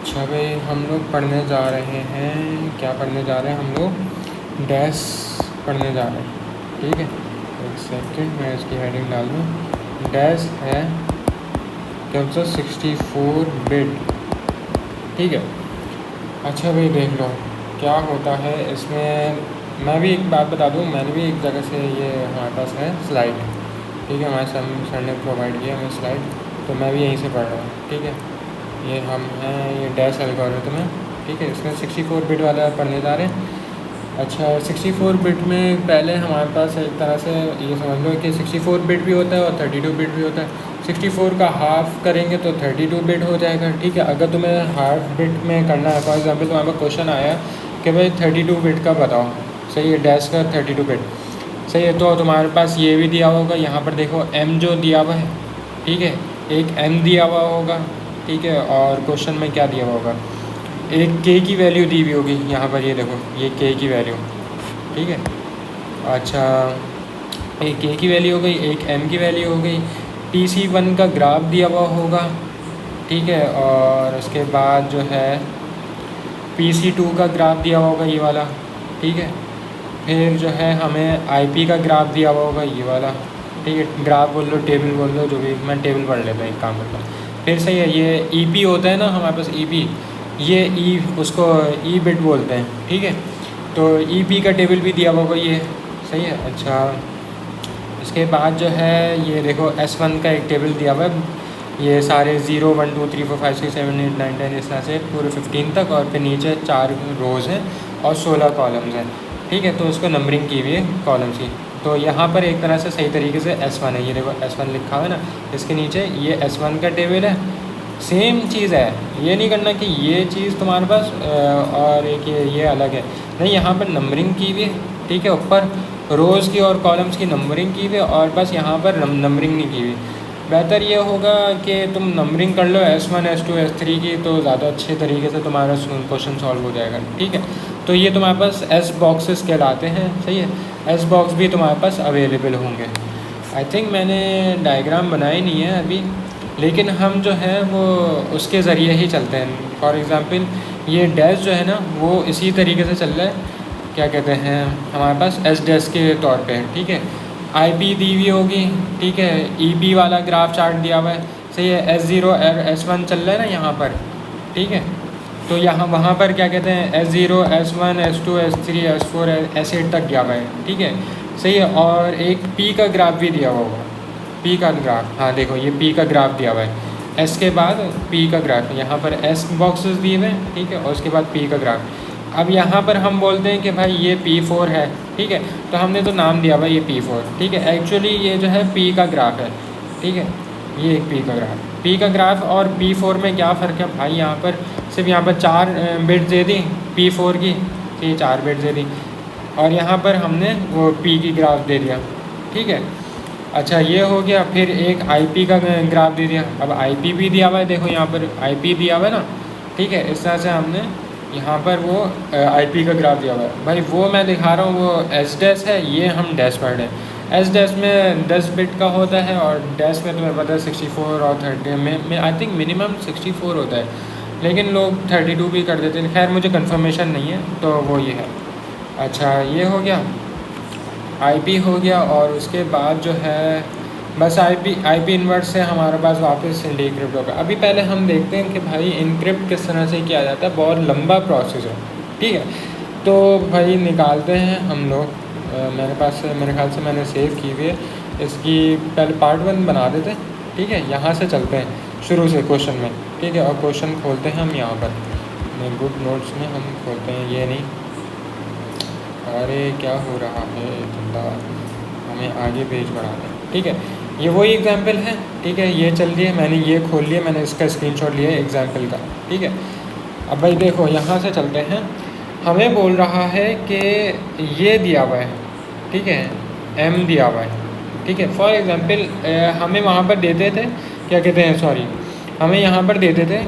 अच्छा भाई, हम लोग पढ़ने जा रहे हैं। क्या पढ़ने जा रहे हैं? हम लोग डैश पढ़ने जा रहे हैं। ठीक है, एक सेकंड मैं इसकी हेडिंग डाल दूँ। डैश है कौन सा? 64 बिट। ठीक है। अच्छा भाई देख लो क्या होता है इसमें। मैं भी एक बात बता दूँ, मैंने भी एक जगह से ये हमारे पास है स्लाइड। ठीक है, हमारे सर ने प्रोवाइड किया हमें स्लाइड, तो मैं भी यहीं से पढ़ रहा हूँ। ठीक है, ये हम हैं, ये डैश एल्गोरिथम है। ठीक है, इसमें 64 बिट वाला पढ़ने जा रहे हैं। अच्छा, 64 बिट में पहले हमारे पास एक तरह से ये समझ लो कि 64 बिट भी होता है और 32 बिट भी होता है। 64 का हाफ करेंगे तो 32 बिट हो जाएगा। ठीक है, अगर तुम्हें हाफ बिट में करना है, फॉर एग्जांपल तुम्हारे पास क्वेश्चन आया कि भाई 32 बिट का बताओ, सही है, डैश का 32 बिट, सही है, तो तुम्हारे पास ये भी दिया होगा। यहाँ पर देखो m जो दिया हुआ है, ठीक है, एक m दिया हुआ होगा। ठीक है, और क्वेश्चन में क्या दिया हुआ होगा, एक k की वैल्यू दी हुई होगी। यहाँ पर ये देखो, ये k की वैल्यू, ठीक है। अच्छा, एक k की वैल्यू हो गई, एक m की वैल्यू हो गई। TC1 का ग्राफ दिया हुआ होगा। ठीक है, और उसके बाद जो है PC2 का ग्राफ दिया हुआ होगा, ये वाला। ठीक है, फिर जो है हमें IP का ग्राफ दिया हुआ होगा, ये वाला। ठीक है, ग्राफ बोल लो, टेबल बोल लो, जो भी, मैं टेबल पढ़ लेता हूँ, एक काम करता हूँ। फिर सही है, ये EP होता है ना हमारे पास, EP, ये उसको E बिट बोलते हैं। ठीक है, तो EP का टेबल भी दिया हुआ होगा, ये सही है। अच्छा, इसके बाद जो है ये देखो S1 का एक टेबल दिया हुआ है, ये सारे 0 1 2 3 4 5 6 7 8 9 10 इस तरह से पूरे 15 तक, और फिर नीचे 4 रोज़ हैं और 16 कॉलम्स हैं। ठीक है, तो उसको नंबरिंग की हुई है कॉलम्स की। तो यहाँ पर एक तरह से सही तरीके से S1 है, ये देखो S1 लिखा हुआ है ना, इसके नीचे ये S1 का टेबल है। सेम चीज़ है, ये नहीं करना कि ये चीज़ तुम्हारे पास और एक ये अलग है, नहीं, यहाँ पर नंबरिंग की हुई है। ठीक है, ऊपर रोज़ की और कॉलम्स की नंबरिंग की हुई है, और बस यहाँ पर नंबरिंग नहीं की हुई। बेहतर ये होगा कि तुम नंबरिंग कर लो S1 S2 S3 की, तो ज़्यादा अच्छे तरीके से तुम्हारा क्वेश्चन सॉल्व हो जाएगा। ठीक है, तो ये तुम्हारे पास S बॉक्सेस कहलाते हैं। सही है, S बॉक्स भी तुम्हारे पास अवेलेबल होंगे। आई थिंक मैंने डायग्राम बनाई नहीं है अभी, लेकिन हम जो है वो उसके ज़रिए ही चलते हैं। फॉर एग्ज़ाम्पल ये डैश जो है ना, वो इसी तरीके से चल रहा है, क्या कहते हैं, हमारे पास S डैश के तौर पे है। ठीक है, IP दी हुई होगी। ठीक है, EP वाला ग्राफ चार्ट दिया हुआ है, सही है। S0 S1 चल रहा है ना यहाँ पर। ठीक है, तो यहाँ वहाँ पर क्या कहते हैं, S0 S1 S2 S3 S4 S8 तक गया हुआ है। ठीक है, सही है, और एक P का ग्राफ भी दिया हुआ होगा, P का ग्राफ, हाँ देखो ये P का ग्राफ दिया हुआ है। S के बाद P का ग्राफ, यहाँ पर S बॉक्सेस दिए हुए हैं। ठीक है, और उसके बाद P का ग्राफ। अब यहाँ पर हम बोलते हैं कि भाई ये P4 है। ठीक है, तो हमने तो नाम दिया हुआ ये P4। ठीक है, एक्चुअली ये जो है P का ग्राफ है। ठीक है, ये एक P का ग्राफ और P4 में क्या फ़र्क है भाई, यहाँ पर सिर्फ यहाँ पर 4 बिट्स दे दी P4 की, ये 4 बिट्स दे दी, और यहाँ पर हमने वो P की ग्राफ दे दिया। ठीक है, अच्छा ये हो गया। फिर एक IP का ग्राफ दे दिया। अब IP भी दिया हुआ है, देखो यहाँ पर IP दिया हुआ है ना। ठीक है, इस तरह से हमने यहाँ पर वो IP का ग्राफ दिया हुआ है। भाई वो मैं दिखा रहा हूँ, वो S डैश है, ये हम डैश पढ़ रहे हैं। S डैश में 10 बिट का होता है, और डैश में तुम्हें पता है 64 और 30 में आई थिंक मिनिमम 64 होता है, लेकिन लोग 32 भी कर देते हैं। खैर मुझे कंफर्मेशन नहीं है, तो वो ये है। अच्छा, ये हो गया, IP हो गया, और उसके बाद जो है बस IP इन्वर्ट से हमारे पास वापस डिक्रिप्ट होगा। अभी पहले हम देखते हैं कि भाई इनक्रिप्ट किस तरह से किया जाता है, बहुत लंबा प्रोसेस है। ठीक है, तो भाई निकालते हैं हम लोग। मेरे पास मेरे ख्याल से मैंने सेव की हुई है, इसकी पहले पार्ट 1 बना देते हैं। ठीक है, यहाँ से चलते हैं शुरू से क्वेश्चन में। ठीक है, और क्वेश्चन खोलते हैं हम यहाँ पर गुड नोट्स में, हम खोलते हैं, ये नहीं, अरे क्या हो रहा है धंधा, हमें आगे पेज बढ़ाना है। ठीक है, ये वही एग्जाम्पल है। ठीक है, ये चल रही है, मैंने ये खोल लिया, मैंने इसका स्क्रीनशॉट लिया है एग्जाम्पल का। ठीक है, अब भाई देखो यहाँ से चलते हैं। हमें बोल रहा है कि ये दिया हुआ है, ठीक है, M दिया हुआ है। ठीक है, फॉर एग्जांपल हमें वहाँ पर देते थे, क्या कहते हैं, सॉरी, हमें यहाँ पर देते थे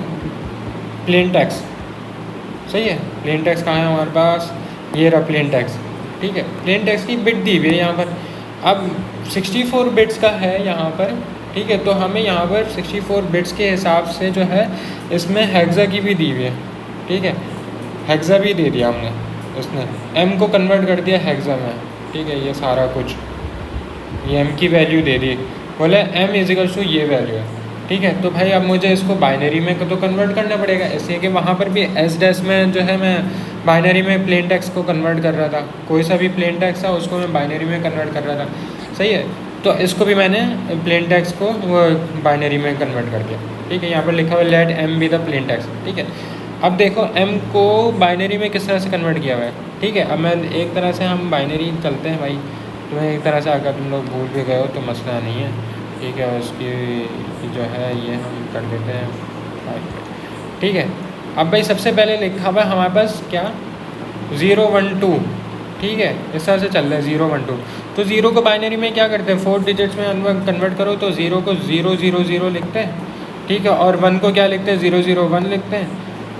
प्लेन टेक्स्ट। सही है, प्लेन टेक्स्ट कहाँ है हमारे पास, ये रहा प्लेन टेक्स्ट। ठीक है, प्लेन टेक्स्ट की बिट दी हुई है यहाँ पर। अब 64 बिट्स का है यहाँ पर, ठीक है। तो हमें यहाँ पर 64 बिट्स के हिसाब से जो है इसमें हेक्सा की भी दी हुई है, ठीक है, हेक्सा भी दे दिया हमने, उसने m को कन्वर्ट कर दिया हेक्सा में, ठीक है। ये सारा कुछ ये m की वैल्यू दे दी, बोले m इजिकल्स टू ये वैल्यू है, ठीक है। तो भाई अब मुझे इसको बाइनरी में तो कन्वर्ट करना पड़ेगा, इसलिए कि वहाँ पर भी एस डैश में जो है मैं बाइनरी में प्लेन टेक्स्ट को कन्वर्ट कर रहा था, कोई सा भी प्लेन टेक्स्ट था उसको मैं बाइनरी में कन्वर्ट कर रहा था, सही है। तो इसको भी मैंने प्लेन टेक्स्ट को वो बाइनरी में कन्वर्ट कर दिया, ठीक है। यहाँ पर लिखा हुआ let m be the plain text, ठीक है। अब देखो m को बाइनरी में किस तरह से कन्वर्ट किया हुआ है, ठीक है। अब मैं एक तरह से हम बाइनरी चलते हैं भाई, तो एक तरह से अगर तुम लोग भूल भी गए हो तो मसला नहीं है, ठीक है। उसकी जो है ये हम कर देते हैं, ठीक है। अब भाई सबसे पहले लिखा हुआ है हमारे पास क्या 0 1 2, ठीक है। इस तरह से चल रहा है 0 1 2। तो 0 को बाइनरी में क्या करते हैं 4 डिजिट्स में कन्वर्ट करो, तो 0 को 0 0 0 लिखते हैं, ठीक है। और 1 को क्या लिखते हैं 0 0 1 लिखते हैं,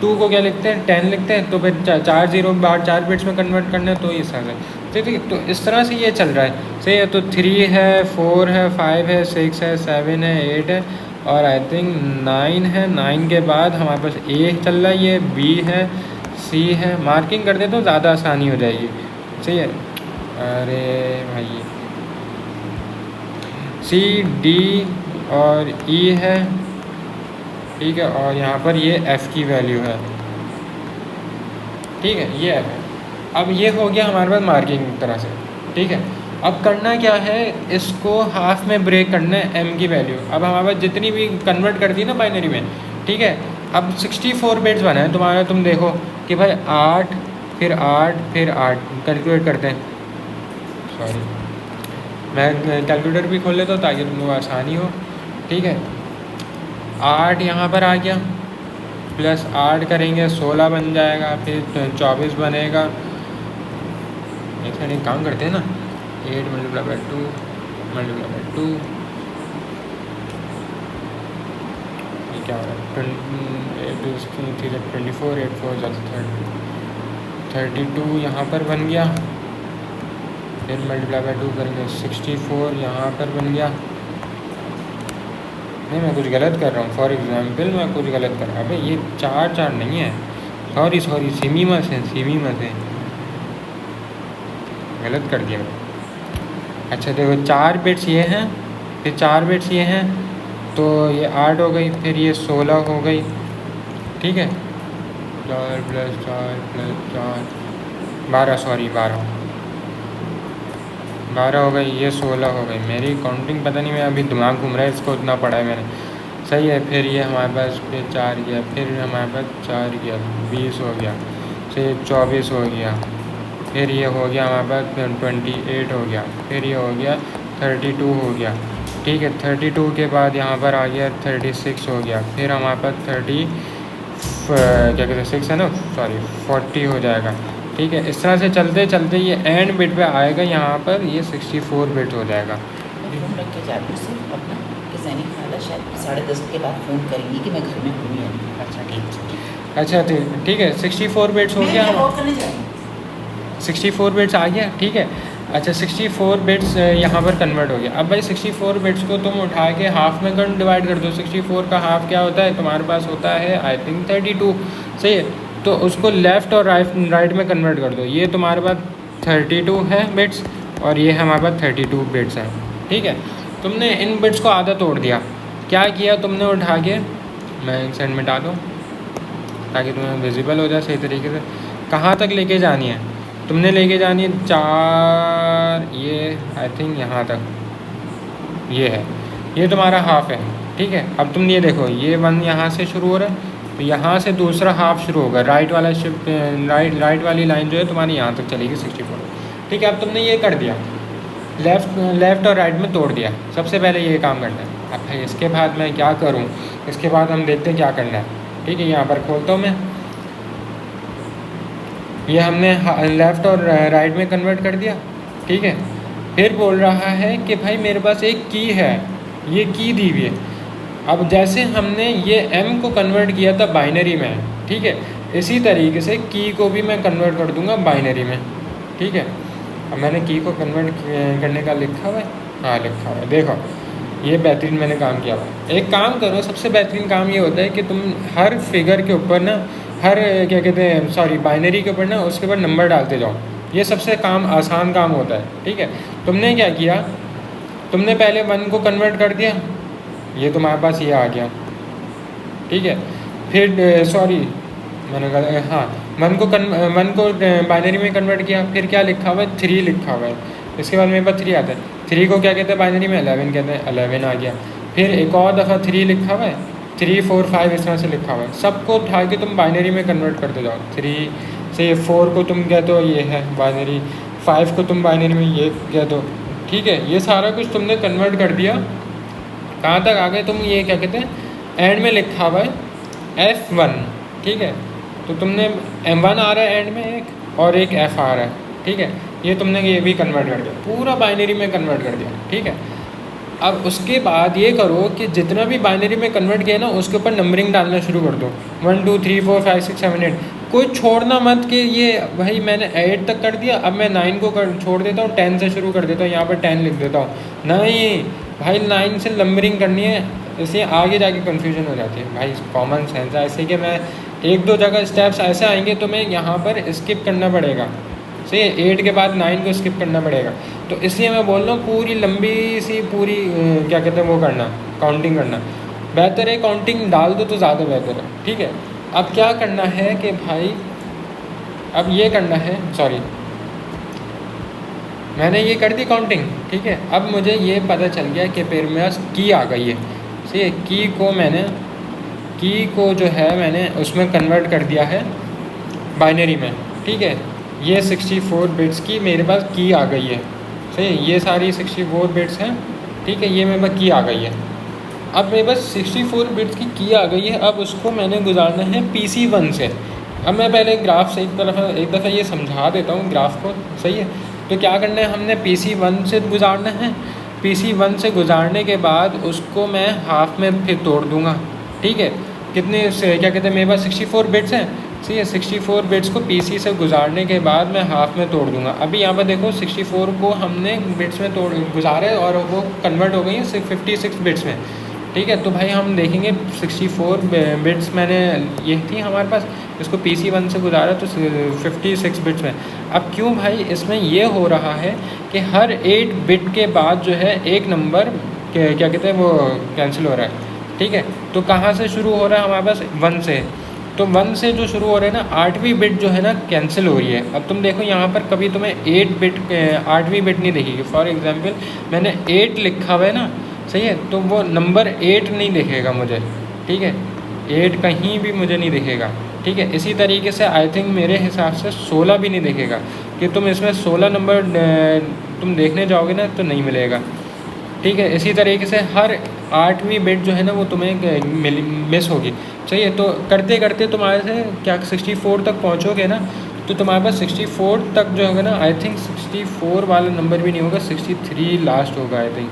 2 को क्या लिखते हैं 10 लिखते हैं। तो फिर 4 0 बार 4 बिट्स में कन्वर्ट करना है, तो इस तरह से, ठीक है। तो इस तरह से ये चल रहा है, सही है। तो 3 है, 4 है, 5 है, 6 है, 7 है, 8 है और आई थिंक 9 है। 9 के बाद हमारे पास A चल रहा है, ये B है, C है। मार्किंग कर दे तो ज़्यादा आसानी हो जाएगी, सही है। अरे भाई C D और E है, ठीक है। और यहाँ पर ये F की वैल्यू है, ठीक है, ये F है। अब ये हो गया हमारे पास मार्किंग तरह से, ठीक है। अब करना क्या है, इसको हाफ में ब्रेक करना है m की वैल्यू। अब हमारे पास जितनी भी कन्वर्ट कर दी ना बाइनरी में, ठीक है। अब 64 बिट्स बना है तुम्हारा, तुम देखो कि भाई 8 फिर 8 फिर 8 कैलकुलेट करते हैं, सॉरी मैं कैलकुलेटर भी खोल लेता हूँ ताकि तुम लोग आसानी हो, ठीक है। 8 यहाँ पर आ गया, प्लस 8 करेंगे 16 बन जाएगा, फिर 24 बनेगा। ऐसा नहीं काम करते हैं ना, 8 मल्टीप्लाई बाई 2 मल्टीप्लाई बाई 2, ये क्या हो रहा है 24, 8 4 ज़्यादा 32 यहाँ पर बन गया, फिर मल्टीप्लाई बाई 2 करेंगे 64 यहाँ पर बन गया। नहीं मैं कुछ गलत कर रहा हूँ, फॉर एग्जांपल मैं कुछ गलत कर रहा हूँ। अबे ये 4 4 नहीं है, सॉरी सीमीमस है, गलत कर दिया। अच्छा देखो 4 बिट्स ये हैं, फिर 4 बिट्स ये हैं, तो ये 8 हो गई, फिर ये 16 हो गई, ठीक है। 4 + 4 + 4 12, सॉरी 12 हो गई, ये 16 हो गई। मेरी काउंटिंग पता नहीं, मैं अभी दिमाग घूम रहा है, इसको इतना पढ़ा है मैंने, सही है। फिर ये हमारे पास फिर 4 गया, फिर हमारे पास 4 गया 20 हो गया, फिर 24 हो गया, फिर ये हो गया हमारे पास 28 हो गया, फिर ये हो गया 32 हो गया, ठीक है। 32 के बाद यहाँ पर आ गया 36 हो गया, फिर हमारे पास 6 है ना, सॉरी 40 हो जाएगा, ठीक है। इस तरह से चलते चलते ये एंड बिट पे आएगा, यहाँ पर ये 64 बिट हो जाएगा। फ़ोन रख के जाती हूँ सिर्फ अपना कि सैनिक खाला शायद 10:30 के बाद फ़ोन करेंगी कि मैं घर में हूँ या नहीं। अच्छा ठीक है 64 बिट्स हो गया, 64 बिट्स आ गया, ठीक है। अच्छा 64 बिट्स यहाँ पर कन्वर्ट हो गया। अब भाई 64 बिट्स को तुम उठा के हाफ में डिवाइड कर दो। 64 का हाफ क्या होता है तुम्हारे पास, होता है आई थिंक 32, सही है। तो उसको लेफ़्ट और राइट में कन्वर्ट कर दो। ये तुम्हारे पास 32 है बिट्स और ये हमारे पास 32 बिट्स हैं, ठीक है। तुमने इन बिट्स को आधा तोड़ दिया, क्या किया तुमने, उठा के मैं सेंड में डालूँ ताकि तुम्हें विजिबल हो जाए सही तरीके से। कहाँ तक लेके जानी है तुमने, लेके जानी है 4, ये आई थिंक यहाँ तक, ये है, ये तुम्हारा हाफ है, ठीक है। अब तुम ये देखो, ये 1 यहाँ से शुरू हो रहा है, तो यहाँ से दूसरा हाफ शुरू होगा, राइट वाला शिफ्ट, राइट वाली लाइन जो है तुम्हारी यहाँ तक चलेगी 64, ठीक है। अब तुमने ये कर दिया, लेफ़्ट और राइट में तोड़ दिया। सबसे पहले ये काम करना है। अब भाई इसके बाद मैं क्या करूँ, इसके बाद हम देखते हैं क्या करना है, ठीक है। यहाँ पर खोलता हूँ मैं, ये हमने लेफ़्ट और राइट में कन्वर्ट कर दिया, ठीक है। फिर बोल रहा है कि भाई मेरे पास एक की है, ये की दी हुई है। अब जैसे हमने ये m को कन्वर्ट किया था बाइनरी में, ठीक है, इसी तरीके से की को भी मैं कन्वर्ट कर दूंगा बाइनरी में, ठीक है। अब मैंने की को कन्वर्ट करने का लिखा हुआ है, हाँ लिखा हुआ है, देखो ये बेहतरीन मैंने काम किया हुआ। एक काम करो, सबसे बेहतरीन काम ये होता है कि तुम हर फिगर के ऊपर ना, हर क्या कहते हैं, सॉरी, बाइनरी के ऊपर ना उसके ऊपर नंबर डालते जाओ। ये सबसे आसान काम होता है। ठीक है, तुमने क्या किया, तुमने पहले 1 को कन्वर्ट कर दिया, ये तुम्हारे पास ये आ गया। ठीक है, फिर सॉरी मैंने कहा, हाँ, 1 को बाइनरी में कन्वर्ट किया, फिर क्या लिखा हुआ है, 3 लिखा हुआ है। इसके बाद मेरे पास 3 आता है। 3 को क्या कहते हैं बाइनरी में, 11 कहते हैं, 11 आ गया। फिर एक और दफ़ा 3 लिखा हुआ है, 3 4 5 इस तरह से लिखा हुआ है। सबको उठा के तुम बाइनरी में कन्वर्ट करते जाओ। 3 से 4 को तुम कहते हो ये है बाइनरी, 5 को तुम बाइनरी में ये कहते हो। ठीक है, ये सारा कुछ तुमने कन्वर्ट कर दिया। कहाँ तक आ गए तुम, ये क्या कहते हैं, एंड में लिखा हुआ है F1। ठीक है, तो तुमने M1 आ रहा है एंड में एक, और एक F आ रहा है। ठीक है, ये तुमने ये भी कन्वर्ट कर दिया, पूरा बाइनरी में कन्वर्ट कर दिया। ठीक है, अब उसके बाद ये करो कि जितना भी बाइनरी में कन्वर्ट किया ना, उसके ऊपर नंबरिंग डालना शुरू कर दो, 1 2 3 4 5 6 7 8। कोई छोड़ना मत कि ये भाई मैंने 8 तक कर दिया, अब मैं 9 को छोड़ देता हूँ, 10 से शुरू कर देता हूँ, यहाँ पर 10 लिख देता हूँ। नहीं भाई, 9 से नंबरिंग करनी है, इसलिए आगे जाके कन्फ्यूजन हो जाती है। भाई कॉमन सेंस है, ऐसे कि मैं 1-2 जगह स्टेप्स ऐसे आएंगे तो मैं यहाँ पर स्किप करना पड़ेगा। सही है, 8 के बाद 9 को स्किप करना पड़ेगा। तो इसलिए मैं बोल रहा हूँ पूरी लंबी सी पूरी क्या कहते हैं वो करना, काउंटिंग करना बेहतर है। काउंटिंग डाल दो तो ज़्यादा बेहतर है। ठीक है, अब क्या करना है कि भाई, अब ये करना है, सॉरी मैंने ये कर दी काउंटिंग। ठीक है, अब मुझे ये पता चल गया कि फिर मेरे पास की आ गई है। सही है, की को जो है मैंने उसमें कन्वर्ट कर दिया है बाइनरी में। ठीक है, ये 64 बिट्स की मेरे पास की आ गई है। सही है, ये सारी 64 बिट्स हैं। ठीक है, ये मेरे पास की आ गई है। अब मेरे पास 64 बिट्स की आ गई है। अब उसको मैंने गुजारना है PC1 से। अब मैं पहले ग्राफ से एक दफ़ा ये समझा देता हूँ ग्राफ को। सही है, तो क्या करना है, हमने PC1 से गुजारना है। PC1 से गुजारने के बाद उसको मैं हाफ में फिर तोड़ दूँगा। ठीक है, कितने से क्या कहते हैं, मेरे पास 64 बिट्स हैं। सही है, 64 बिट्स को PC से गुजारने के बाद मैं हाफ में तोड़ दूँगा। अभी यहाँ पर देखो 64 को हमने बिट्स में गुजारे और वो कन्वर्ट हो गई है 56 बिट्स में। ठीक है, तो भाई हम देखेंगे 64 बिट्स मैंने ये थी हमारे पास, इसको PC1 से गुजारा तो 56 बिट्स में। अब क्यों भाई इसमें ये हो रहा है कि हर 8 बिट के बाद जो है एक नंबर क्या कहते हैं वो कैंसिल हो रहा है। ठीक है, तो कहाँ से शुरू हो रहा है हमारे पास, 1 से। तो 1 से जो शुरू हो रहे हैं ना, 8वीं बिट जो है ना कैंसिल हो रही है। अब तुम देखो यहाँ पर कभी तुम्हें 8वीं बिट नहीं दिखेगी। फॉर एग्जांपल मैंने 8 लिखा हुआ है ना, सही है, तो वो नंबर 8 नहीं दिखेगा मुझे। ठीक है, 8 कहीं भी मुझे नहीं दिखेगा। ठीक है, इसी तरीके से आई थिंक मेरे हिसाब से 16 भी नहीं दिखेगा, कि तुम इसमें 16 नंबर तुम देखने जाओगे ना तो नहीं मिलेगा। ठीक है, इसी तरीके से हर 8वीं बिट जो है ना वो तुम्हें मिस होगी। सही है, तो करते करते तुम्हारे से क्या 64 तक पहुंचोगे ना, तो तुम्हारे पास 64 तक जो होगा ना, आई थिंक 64 वाला नंबर भी नहीं होगा, 63 लास्ट होगा आई थिंक।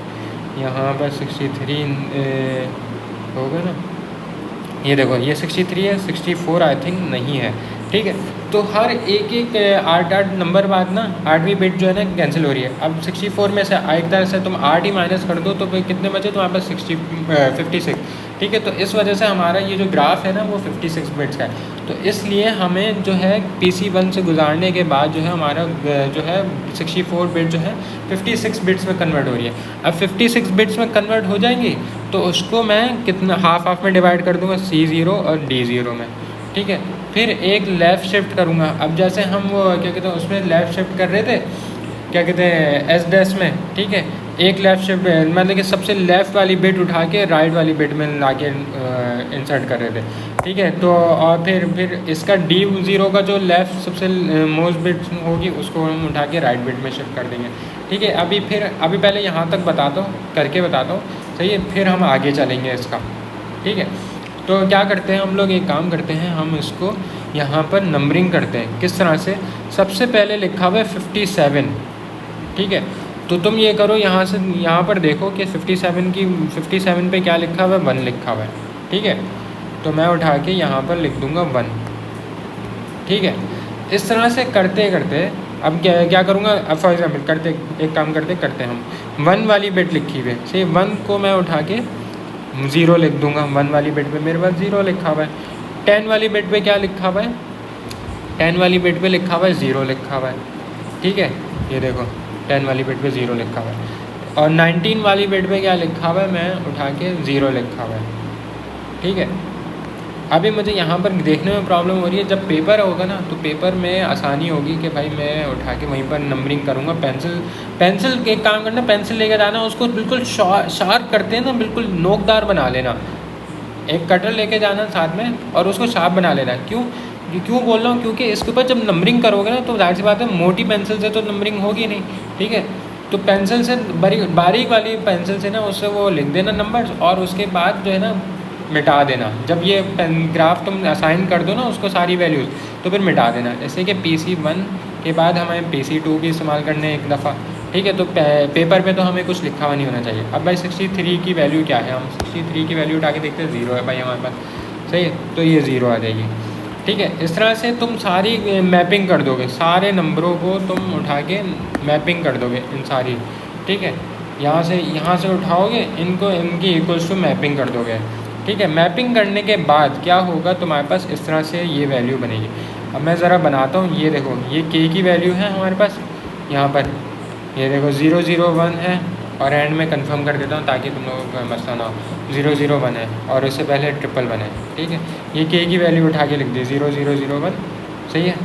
यहाँ पर 63 होगा ना, ये देखो ये 63 है, 64 आई थिंक नहीं है। ठीक है, तो हर एक 8 नंबर बाद ना 8वीं बिट जो है ना कैंसिल हो रही है। अब 64 में से एक तरह से तुम 8 ही माइनस कर दो तो फिर कितने बचे तुम्हारे पास 56। ठीक है, तो इस वजह से हमारा ये जो ग्राफ है ना वो 56 बिट्स का है। तो इसलिए हमें जो है PC1 से गुजारने के बाद जो है हमारा जो है 64 बिट जो है 56 बिट्स में कन्वर्ट हो रही है। अब 56 बिट्स में कन्वर्ट हो जाएंगी तो उसको मैं कितना हाफ में डिवाइड कर दूँगा, C0 और D0 में। ठीक है, फिर एक लेफ़्ट शिफ्ट करूँगा। अब जैसे हम वो क्या कहते हैं उसमें लेफ़्ट शिफ्ट कर रहे थे, क्या कहते हैं S' में। ठीक है, एक लेफ़्ट शिफ्ट मतलब कि सबसे लेफ़्ट वाली बिट उठा के राइट वाली बिट में ला के इंसर्ट कर रहे थे। ठीक है, तो और फिर इसका D0 का जो लेफ़्ट सबसे मोस्ट बिट होगी उसको हम उठा के राइट बिट में शिफ्ट कर देंगे। ठीक है, अभी पहले यहाँ तक बताता हूँ, करके बताता हूँ। सही है, फिर हम आगे चलेंगे इसका। ठीक है, तो क्या करते हैं हम लोग, एक काम करते हैं, हम इसको यहाँ पर नंबरिंग करते हैं। किस तरह से, सबसे पहले लिखा हुआ है 57। ठीक है, तो तुम ये करो, यहाँ पर देखो कि 57 पे क्या लिखा हुआ है, 1 लिखा हुआ है। ठीक है, तो मैं उठा के यहाँ पर लिख दूँगा 1। ठीक है, इस तरह से करते करते अब क्या करूँगा, अब फॉर एग्जाम्पल एक काम करते हम 1 वाली बिट लिखी हुई है, से 1 को मैं उठा के 0 लिख दूँगा। 1 वाली बिट पे मेरे पास 0 लिखा हुआ है। 10 वाली बिट पे क्या लिखा हुआ है, 10 वाली बिट पे लिखा हुआ है 0 लिखा हुआ है, ठीक है। ये देखो 10 वाली बिट पे 0 लिखा हुआ है, और 19 वाली बिट पे क्या लिखा हुआ है, मैं उठा के 0 लिखा हुआ है, ठीक है। अभी मुझे यहाँ पर देखने में प्रॉब्लम हो रही है, जब पेपर होगा ना तो पेपर में आसानी होगी कि भाई मैं उठा के वहीं पर नंबरिंग करूँगा। पेंसिल एक काम करना, पेंसिल लेकर जाना, उसको बिल्कुल शार्प करते हैं ना, बिल्कुल नोकदार बना लेना। एक कटर लेके जाना साथ में और उसको शार्प बना लेना। क्यों बोल रहा हूँ, क्योंकि इसके ऊपर जब नंबरिंग करोगे ना तो जाहिर सी बात है मोटी पेंसिल से तो नंबरिंग होगी नहीं, ठीक है। तो पेंसिल से बारीक वाली पेंसिल से ना उससे वो लिख देना नंबर्स, और उसके बाद जो है ना मिटा देना। जब ये ग्राफ तुम असाइन कर दो ना उसको सारी वैल्यूज़, तो फिर मिटा देना। जैसे कि PC1 के बाद हमें PC2 भी इस्तेमाल करने एक दफ़ा, ठीक है। तो पेपर पे तो हमें कुछ लिखा हुआ नहीं होना चाहिए। अब भाई 63 की वैल्यू क्या है, हम 63 की वैल्यू उठा के देखते हैं, 0 है भाई हमारे पास, सही है। तो ये 0 आ जाएगी, ठीक है। इस तरह से तुम सारी मैपिंग कर दोगे, सारे नंबरों को तुम उठा के मैपिंग कर दोगे इन सारी, ठीक है। यहाँ से उठाओगे इनको, इनकी इक्वल्स टू मैपिंग कर दोगे, ठीक है। मैपिंग करने के बाद क्या होगा, तुम्हारे पास इस तरह से ये वैल्यू बनेगी। अब मैं ज़रा बनाता हूँ, ये देखो ये k की वैल्यू है हमारे पास यहाँ पर, ये देखो 001 है, और एंड में कंफर्म कर देता हूँ ताकि तुम लोगों को मसला ना हो। 001 है और उससे पहले 111 है, ठीक है। ये k की वैल्यू उठा के लिख दी 0001, सही है।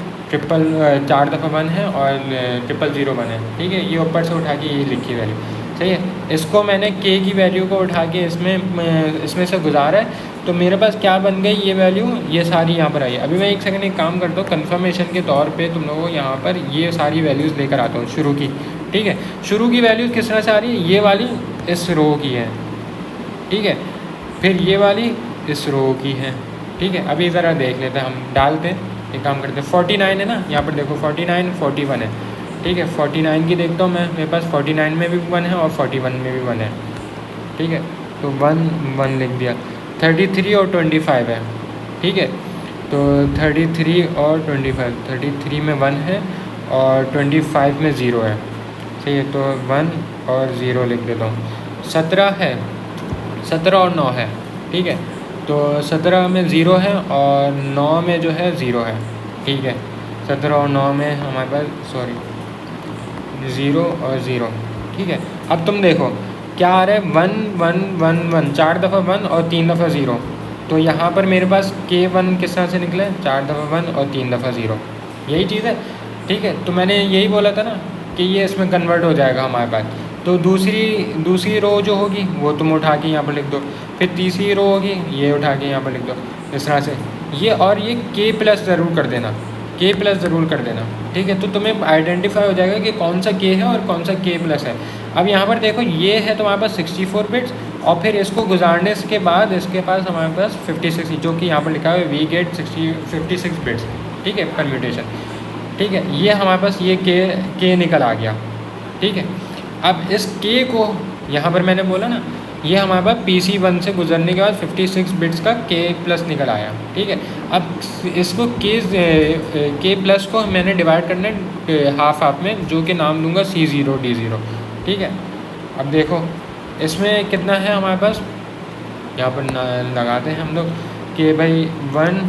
4 दफ़ा 1 है और 0001 है, ठीक है। ये ऊपर से उठा के ये लिखी वैल्यू, सही है। इसको मैंने k की वैल्यू को उठा के इसमें से गुजारा है, तो मेरे पास क्या बन गई ये वैल्यू, ये सारी यहाँ पर आई है। अभी मैं एक सेकंड एक काम करता हूँ, कंफर्मेशन के तौर पे तुम लोगों को यहाँ पर ये सारी वैल्यूज़ लेकर आता हूँ शुरू की, ठीक है। शुरू की वैल्यूज़ किस तरह से आ रही है, ये वाली इस रो की है, ठीक है। फिर ये वाली इस रो की है, ठीक है। अभी ज़रा देख लेते हैं, हम डालते हैं, एक काम करते हैं। 49 है ना, यहाँ पर देखो 49 41 है, ठीक है। 49 की देखता हूँ मैं, मेरे पास 49 में भी 1 है और 41 में भी 1 है, ठीक है। तो 1 लिख दिया। 33 और 25 है, ठीक है। तो 33 और 25, 33 में 1 है और 25 में 0 है, सही है। तो 1 और 0 लिख देता हूँ। 17 है, 17 और 9 है, ठीक है। तो 17 में 0 है और 9 में जो है 0 है, ठीक है। 17 और 9 में हमारे पास 0 और 0, ठीक है। अब तुम देखो क्या आ रहा है, 1 1 1 1, 4 दफ़ा 1 और 3 दफ़ा 0। तो यहाँ पर मेरे पास K1 किस तरह से निकला है, 4 दफ़ा 1 और 3 दफ़ा 0, यही चीज़ है, ठीक है। तो मैंने यही बोला था ना कि ये इसमें कन्वर्ट हो जाएगा हमारे पास। तो दूसरी रो जो होगी वो तुम उठा के यहाँ पर लिख दो, फिर तीसरी रो होगी ये उठा के यहाँ पर लिख दो, इस तरह से ये। और ये K+ ज़रूर कर देना, K+ ज़रूर कर देना, ठीक है। तो तुम्हें आइडेंटिफाई हो जाएगा कि कौन सा K है और कौन सा K+ है। अब यहाँ पर देखो ये है तुम्हारे पास 64 बिट्स, और फिर इसको गुजारने के बाद इसके पास हमारे पास 56, जो कि यहाँ पर लिखा हुआ है वी गेट 56 बिट्स, ठीक है, परम्यूटेशन, ठीक है। ये हमारे पास ये K निकल आ गया, ठीक है। अब इस K को यहाँ पर मैंने बोला ना, ये हमारे पास PC1 से गुजरने के बाद 56 बिट्स का K+ निकल आया, ठीक है। अब इसको K+ को मैंने डिवाइड करना है हाफ में, जो कि नाम दूंगा C0 D0, ठीक है। अब देखो इसमें कितना है हमारे पास, यहाँ पर लगाते हैं हम लोग कि भाई 1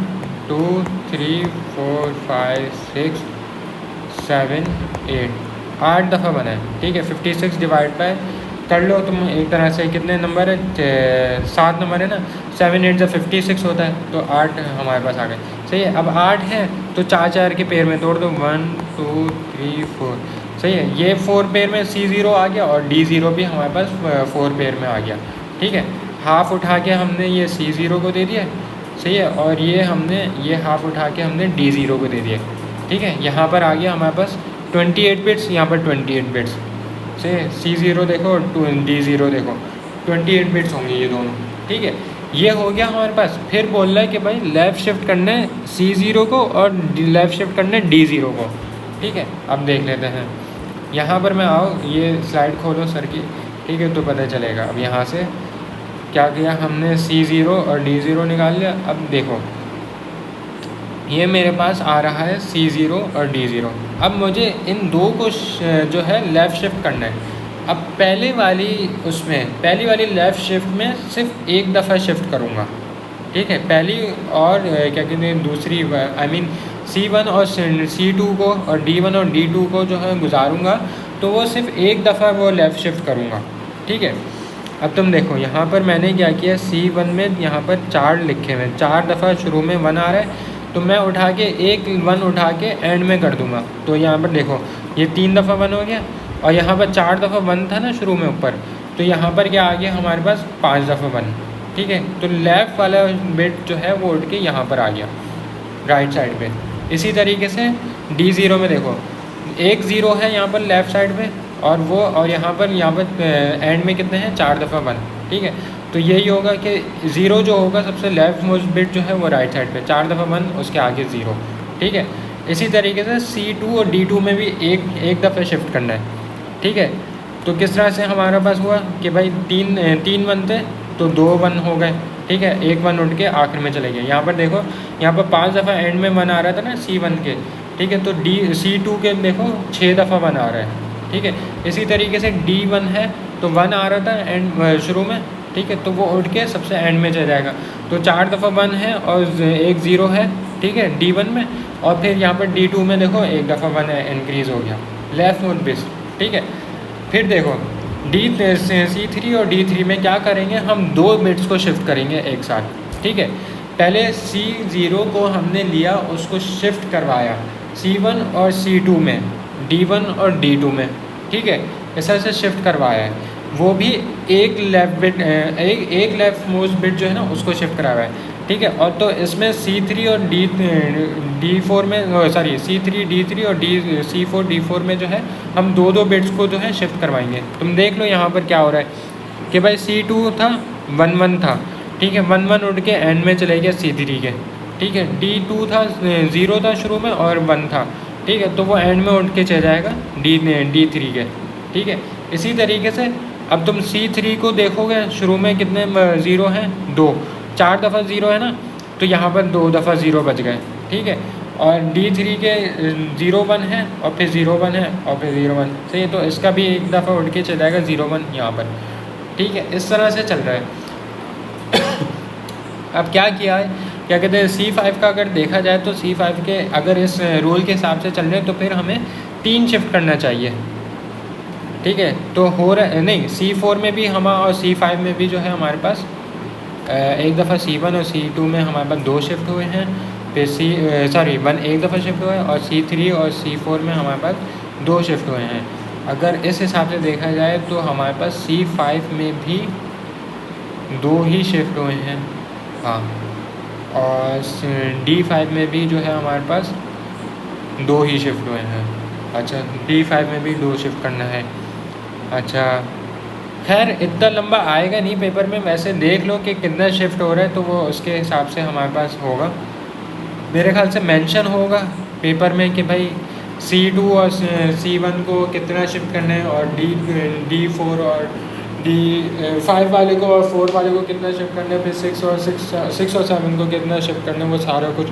2 3 4 5 6 7 8 दफ़ा बना है, ठीक है। 56 डिवाइड बाय कर लो तुम एक तरह से, कितने नंबर है, 7 नंबर है ना, 7 8 जब 56 होता है तो 8 हमारे पास आ गए, सही है। अब 8 है तो 4 के पेयर में तोड़ दो, 1 2 3 4, सही है। ये 4 पेयर में C0 आ गया और D0 भी हमारे पास 4 पेयर में आ गया, ठीक है। हाफ उठा के हमने ये C0 को दे दिया, सही है, और ये हाफ उठा के हमने D0 को दे दिया, ठीक है। यहाँ पर आ गया हमारे पास 28 बिट्स, यहाँ पर 28 बिट्स से C0 देखो और D0 देखो, 28 बिट्स होंगे ये दोनों, ठीक है। ये हो गया हमारे पास। फिर बोल रहा है कि भाई लेफ़्ट शिफ्ट करना है C0 को और लेफ़्ट शिफ्ट करना है D0 को, ठीक है। अब देख लेते हैं, यहाँ पर मैं आओ, ये स्लाइड खोलो सर की, ठीक है, तो पता चलेगा। अब यहाँ से क्या किया हमने, C0 और D0 निकाल लिया। अब देखो ये मेरे पास आ रहा है C0 और D0। अब मुझे इन दो को जो है लेफ़्ट शिफ्ट करना है। अब पहली वाली लेफ़्ट शिफ्ट में सिर्फ एक दफ़ा शिफ्ट करूँगा, ठीक है। पहली और क्या कहते हैं दूसरी आई मीन C1 और C2 को और D1 और D2 को जो है गुजारूँगा, तो वो सिर्फ एक दफ़ा वो लेफ़्ट शिफ्ट करूँगा, ठीक है। अब तुम देखो यहाँ पर मैंने क्या किया, C1 में यहाँ पर 4 लिखे हुए, 4 दफ़ा शुरू में 1 आ रहा है, तो मैं उठा के एक 1 उठा के एंड में कर दूँगा। तो यहाँ पर देखो ये 3 दफ़ा 1 हो गया, और यहाँ पर 4 दफ़ा 1 था ना शुरू में ऊपर, तो यहाँ पर क्या आ गया हमारे पास 5 दफ़ा 1, ठीक है। तो लेफ़्ट वाला बिट जो है वो उठ के यहाँ पर आ गया राइट साइड पे। इसी तरीके से D0 में देखो एक 0 है यहाँ पर लेफ़्ट साइड पे, और यहाँ पर एंड में कितने हैं 4 दफ़ा 1, ठीक है। तो यही होगा कि 0 जो होगा सबसे लेफ़्ट मोस्ट बिट जो है वो राइट साइड पे, 4 दफ़ा 1 उसके आगे 0, ठीक है। इसी तरीके से C2 और D2 में भी एक दफ़ा शिफ्ट करना है, ठीक है। तो किस तरह से हमारे पास हुआ कि भाई तीन 1 थे तो 2 1 हो गए, ठीक है। एक 1 उठ के आखिर में चले गए। यहाँ पर देखो यहाँ पर 5 दफ़ा एंड में 1 आ रहा था ना C1 के, ठीक है। तो C2 के देखो 6 दफ़ा 1 आ रहा है, ठीक है। इसी तरीके से D1 है तो 1 आ रहा था एंड शुरू में, ठीक है। तो वो उठ के सबसे एंड में चला जाएगा। तो 4 दफ़ा 1 है और एक 0 है, ठीक है D1 में, और फिर यहाँ पर D2 में देखो एक दफ़ा 1 इंक्रीज़ हो गया लेफ़्ट मोस्ट बिट, ठीक है। फिर देखो C3 और D3 में क्या करेंगे, हम 2 बिट्स को शिफ्ट करेंगे एक साथ, ठीक है। पहले C0 को हमने लिया, उसको शिफ्ट करवाया C1 और C2 में, D1 और D2 में, ठीक है। ऐसा से शिफ्ट करवाया है, वो भी एक लेफ़्ट मोस्ट बिट जो है ना उसको शिफ्ट कराया है, ठीक है। और तो इसमें C3 और D4 में C3 D3 और C4 D4 में जो है हम 2 बिट्स को जो है शिफ्ट करवाएंगे। तुम देख लो यहाँ पर क्या हो रहा है कि भाई C2 था 1 1 था, ठीक है। 1 1 उठ के एंड में चले गया C3 के, ठीक है। D2 था 0 था शुरू में और 1 था, ठीक है। तो वो एंड में उठ के चला जाएगा D3 के, ठीक है। इसी तरीके से अब तुम C3 को देखोगे शुरू में कितने 0 हैं 2, 4 दफ़ा 0 है ना, तो यहाँ पर 2 दफ़ा 0 बच गए, ठीक है। और D3 के 0 1 है और फिर 0 1 है और फिर 0 1, सही। तो इसका भी एक दफ़ा उठ के चला जाएगा 0 1 यहाँ पर, ठीक है। इस तरह से चल रहा है। अब क्या किया है, क्या कहते हैं C5 का अगर देखा जाए तो C5 के अगर इस रूल के हिसाब से चल रहे हैं तो फिर हमें 3 शिफ्ट करना चाहिए, ठीक है। तो हो रहा है नहीं, C4 में भी हम और C5 में भी जो है हमारे पास एक दफ़ा C1 और C2 में हमारे पास 2 शिफ्ट हुए हैं, फिर C1 एक दफ़ा शिफ्ट हुआ है, और C3 और C4 में हमारे पास 2 शिफ्ट हुए हैं। अगर इस हिसाब से देखा जाए तो हमारे पास C5 में भी 2 ही शिफ्ट हुए हैं, हाँ। और D5 में भी जो है हमारे पास 2 ही शिफ्ट हुए हैं। अच्छा, D5 में भी 2 शिफ्ट करना है। अच्छा, खैर इतना लंबा आएगा नहीं पेपर में, वैसे देख लो कि कितना शिफ्ट हो रहा है तो वो उसके हिसाब से हमारे पास होगा। मेरे ख्याल से मेंशन होगा पेपर में कि भाई C2 और C1 को कितना शिफ्ट करना है, और D4 और D5 वाले को और 4 वाले को कितना शिफ्ट करना है, फिर 6 और 7 को कितना शिफ्ट करना है, वो सारा कुछ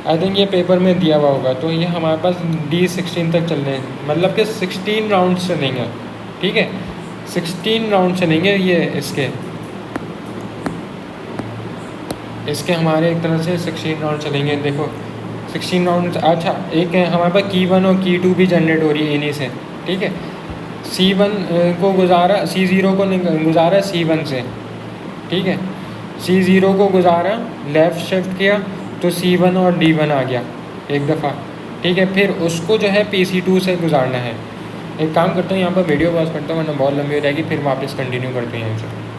आई थिंक ये पेपर में दिया हुआ होगा। तो ये हमारे पास D16 तक चल रहे हैं, मतलब कि 16 राउंड चलेंगे, ठीक है। 16 राउंड चलेंगे ये इसके हमारे एक तरह से 16 राउंड चलेंगे। देखो 16 राउंड, अच्छा एक हमारे पास की 1 और की 2 भी जनरेट हो रही है इन्हीं से, ठीक है। C1 को गुजारा, C0 को गुजारा C1 से, ठीक है। C0 को गुजारा, लेफ़्ट शिफ्ट किया तो C1 और D1 आ गया एक दफ़ा, ठीक है। फिर उसको जो है PC2 से गुजारना है। एक काम करता हूँ यहाँ पर वीडियो पॉज करता हूँ वरना बहुत लंबी हो जाएगी, फिर वापस कंटिन्यू करते हैं यहाँ से।